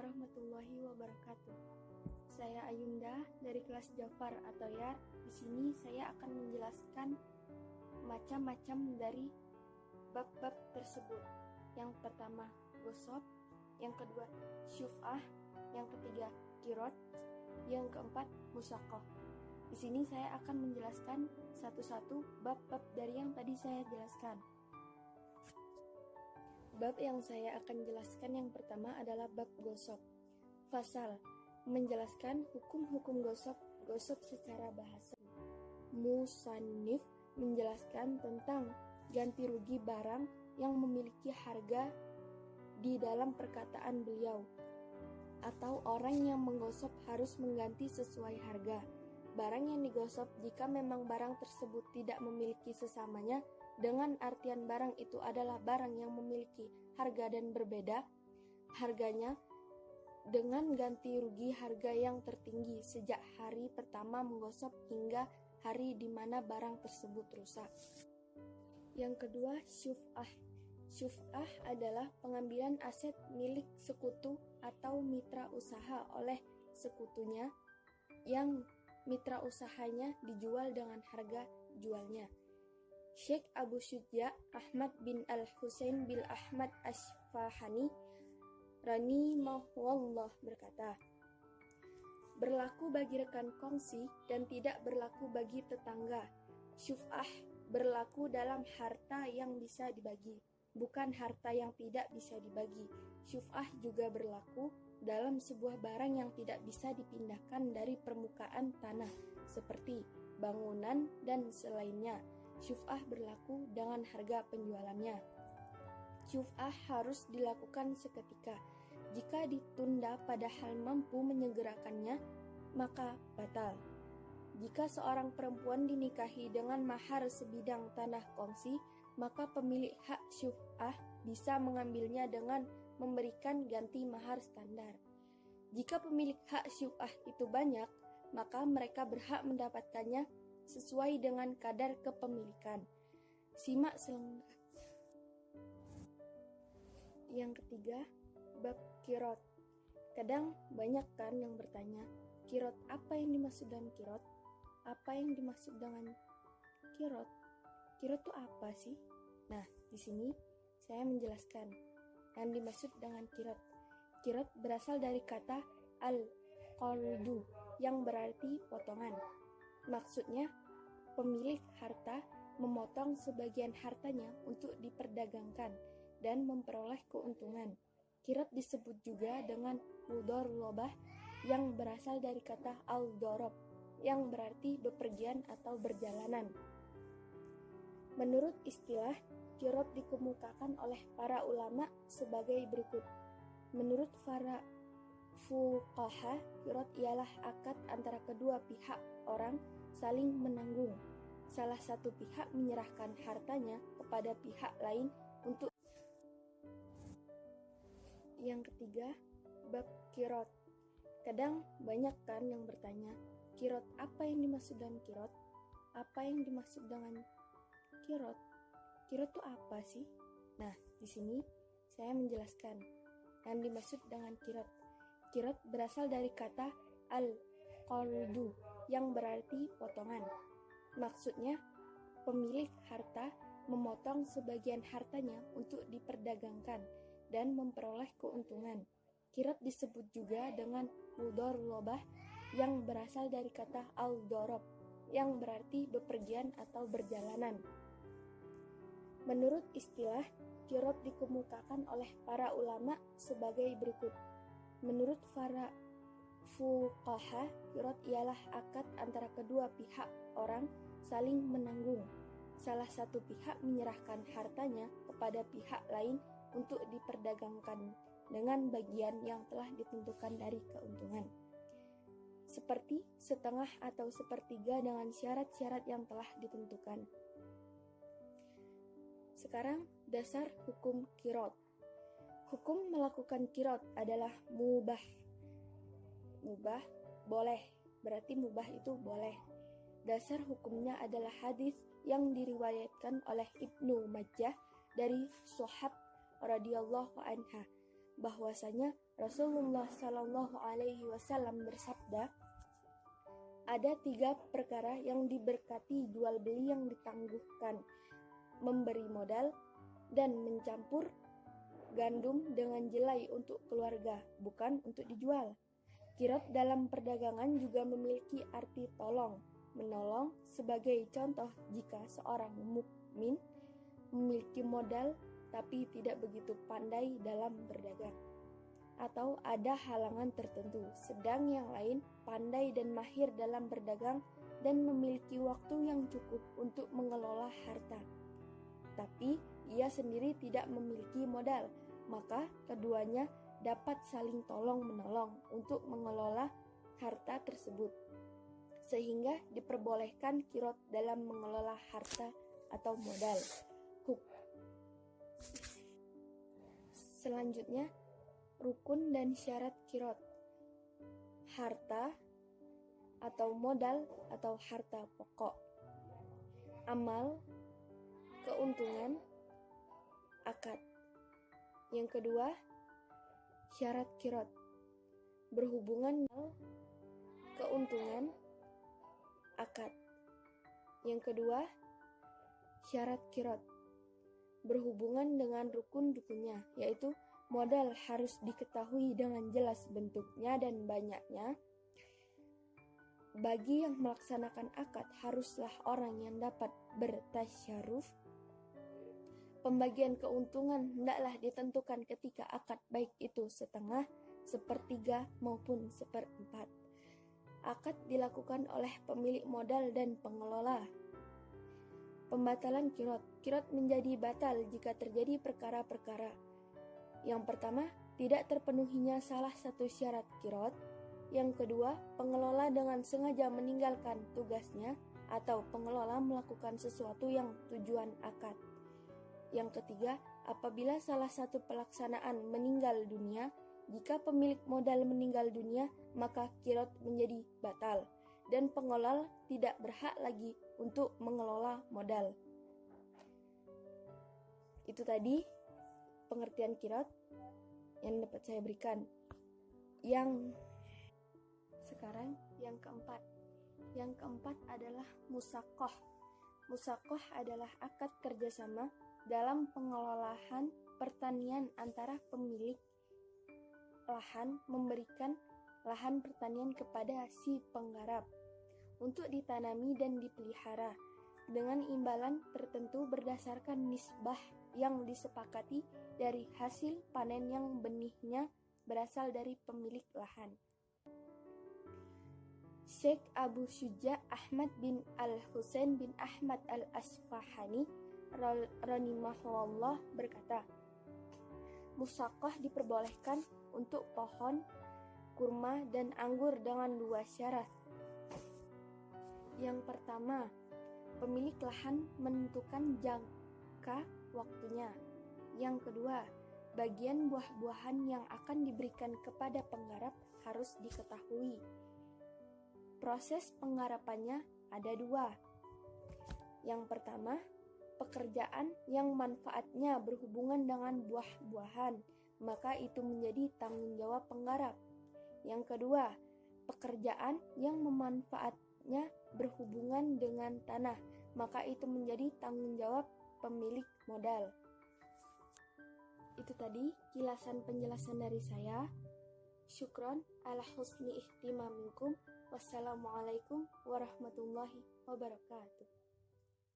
warahmatullahi wabarakatuh. Saya Ayunda dari kelas Jafar atau Yar. Di sini saya akan menjelaskan macam-macam dari bab-bab tersebut. Yang pertama gosok, yang kedua syuf'ah, yang ketiga kirot, yang keempat musaqah. Di sini saya akan menjelaskan satu-satu bab-bab dari yang tadi saya jelaskan. Bab yang saya akan jelaskan yang pertama adalah bab gosok. Fasal, menjelaskan hukum-hukum gosok secara bahasa. Musannif menjelaskan tentang ganti rugi barang yang memiliki harga di dalam perkataan beliau, atau orang yang menggosok harus mengganti sesuai harga. Barang yang digosok jika memang barang tersebut tidak memiliki sesamanya, dengan artian barang itu adalah barang yang memiliki harga dan berbeda harganya, dengan ganti rugi harga yang tertinggi sejak hari pertama menggosok hingga hari di mana barang tersebut rusak. Yang kedua, syuf'ah. Syuf'ah adalah pengambilan aset milik sekutu atau mitra usaha oleh sekutunya yang mitra usahanya dijual dengan harga jualnya. Syekh Abu Syuja Ahmad bin Al-Husain bin Ahmad Asfahani rahimahullah berkata, berlaku bagi rekan kongsi dan tidak berlaku bagi tetangga. Syuf'ah berlaku dalam harta yang bisa dibagi, bukan harta yang tidak bisa dibagi. Syuf'ah juga berlaku dalam sebuah barang yang tidak bisa dipindahkan dari permukaan tanah, seperti bangunan dan selainnya. Syuf'ah berlaku dengan harga penjualannya. Syuf'ah harus dilakukan seketika. Jika ditunda padahal mampu menyegerakannya, maka batal. Jika seorang perempuan dinikahi dengan mahar sebidang tanah kongsi, maka pemilik hak syuf'ah bisa mengambilnya dengan memberikan ganti mahar standar. Jika pemilik hak syuf'ah itu banyak, maka mereka berhak mendapatkannya sesuai dengan kadar kepemilikan. Simak selengkapnya. Yang ketiga, bab kirot. Kadang banyak kan yang bertanya, kirot, apa yang dimaksud dengan kirot? Apa yang dimaksud dengan kirot? Kirot itu apa sih? Nah, di sini saya menjelaskan yang dimaksud dengan kirot. Kirot berasal dari kata al-qardu yang berarti potongan. Maksudnya, pemilik harta memotong sebagian hartanya untuk diperdagangkan dan memperoleh keuntungan. Kirot disebut juga dengan mudharabah yang berasal dari kata al-darab yang berarti bepergian atau berjalanan. Menurut istilah, kirot dikemukakan oleh para ulama sebagai berikut. Menurut para fuqaha, kirot ialah akad antara kedua pihak orang saling menanggung. Salah satu pihak menyerahkan hartanya kepada pihak lain untuk. Yang ketiga, bab kirot. Kadang banyak kan yang bertanya, kirot, apa yang dimaksud dengan kirot? Apa yang dimaksud dengan kirot? Kirot itu apa sih? Nah, di sini saya menjelaskan yang dimaksud dengan kirot. Kirot berasal dari kata al-qardu yang berarti potongan. Maksudnya, pemilik harta memotong sebagian hartanya untuk diperdagangkan dan memperoleh keuntungan. Kirot disebut juga dengan mudharabah yang berasal dari kata al-darab yang berarti bepergian atau berjalanan. Menurut istilah, kirot dikemukakan oleh para ulama sebagai berikut. Menurut para fuqaha, kirot ialah akad antara kedua pihak orang saling menanggung. Salah satu pihak menyerahkan hartanya kepada pihak lain untuk diperdagangkan dengan bagian yang telah ditentukan dari keuntungan, seperti setengah atau sepertiga dengan syarat-syarat yang telah ditentukan. Sekarang, dasar hukum kirot. Hukum melakukan kirot adalah mubah. Mubah, boleh. Berarti mubah itu boleh. Dasar hukumnya adalah hadis yang diriwayatkan oleh Ibnu Majah dari Shahab radhiyallahu anha, bahwasanya Rasulullah Shallallahu Alaihi Wasallam bersabda, ada 3 perkara yang diberkati jual beli yang ditangguhkan, memberi modal dan mencampur gandum dengan jelai untuk keluarga, bukan untuk dijual. Qirot dalam perdagangan juga memiliki arti tolong, menolong. Sebagai contoh, jika seorang mukmin memiliki modal tapi tidak begitu pandai dalam berdagang, atau ada halangan tertentu, sedang yang lain pandai dan mahir dalam berdagang dan memiliki waktu yang cukup untuk mengelola harta, tapi ia sendiri tidak memiliki modal, maka keduanya dapat saling tolong-menolong untuk mengelola harta tersebut, sehingga diperbolehkan qirot dalam mengelola harta atau modal. Selanjutnya, rukun dan syarat qirot. Harta atau modal atau harta pokok. Amal, keuntungan, akad. Yang kedua, syarat qirot. Berhubungan dengan keuntungan, akad. Yang kedua, syarat qirot. Berhubungan dengan rukun-rukunnya, yaitu modal harus diketahui dengan jelas bentuknya dan banyaknya. Bagi yang melaksanakan akad haruslah orang yang dapat bertasyaruf. Pembagian keuntungan hendaklah ditentukan ketika akad, baik itu setengah, sepertiga maupun seperempat. Akad dilakukan oleh pemilik modal dan pengelola. Pembatalan qirot. Qirot menjadi batal jika terjadi perkara-perkara. Yang pertama, tidak terpenuhinya salah satu syarat qirot. Yang kedua, pengelola dengan sengaja meninggalkan tugasnya atau pengelola melakukan sesuatu yang tujuan akad. Yang ketiga, apabila salah satu pelaksanaan meninggal dunia, jika pemilik modal meninggal dunia, maka qirot menjadi batal dan pengelola tidak berhak lagi untuk mengelola modal. Itu tadi pengertian qirot yang dapat saya berikan. Sekarang yang keempat. Yang keempat adalah musaqah. Musaqah adalah akad kerjasama dalam pengelolaan pertanian antara pemilik lahan memberikan lahan pertanian kepada si penggarap untuk ditanami dan dipelihara dengan imbalan tertentu berdasarkan nisbah yang disepakati dari hasil panen yang benihnya berasal dari pemilik lahan. Syekh Abu Syuja Ahmad bin Al-Husain bin Ahmad Al-Asfahani rahimahullah berkata, musaqah diperbolehkan untuk pohon kurma dan anggur dengan 2 syarat. Yang pertama, pemilik lahan menentukan jangka waktunya. Yang kedua, bagian buah-buahan yang akan diberikan kepada penggarap harus diketahui. Proses penggarapannya ada 2. Yang pertama, pekerjaan yang manfaatnya berhubungan dengan buah-buahan, maka itu menjadi tanggung jawab penggarap. Yang kedua, pekerjaan yang memanfaatnya berhubungan dengan tanah, maka itu menjadi tanggung jawab pemilik modal. Itu tadi kilasan penjelasan dari saya. Syukron ala husni ihtimaminkum. Wassalamualaikum warahmatullahi wabarakatuh.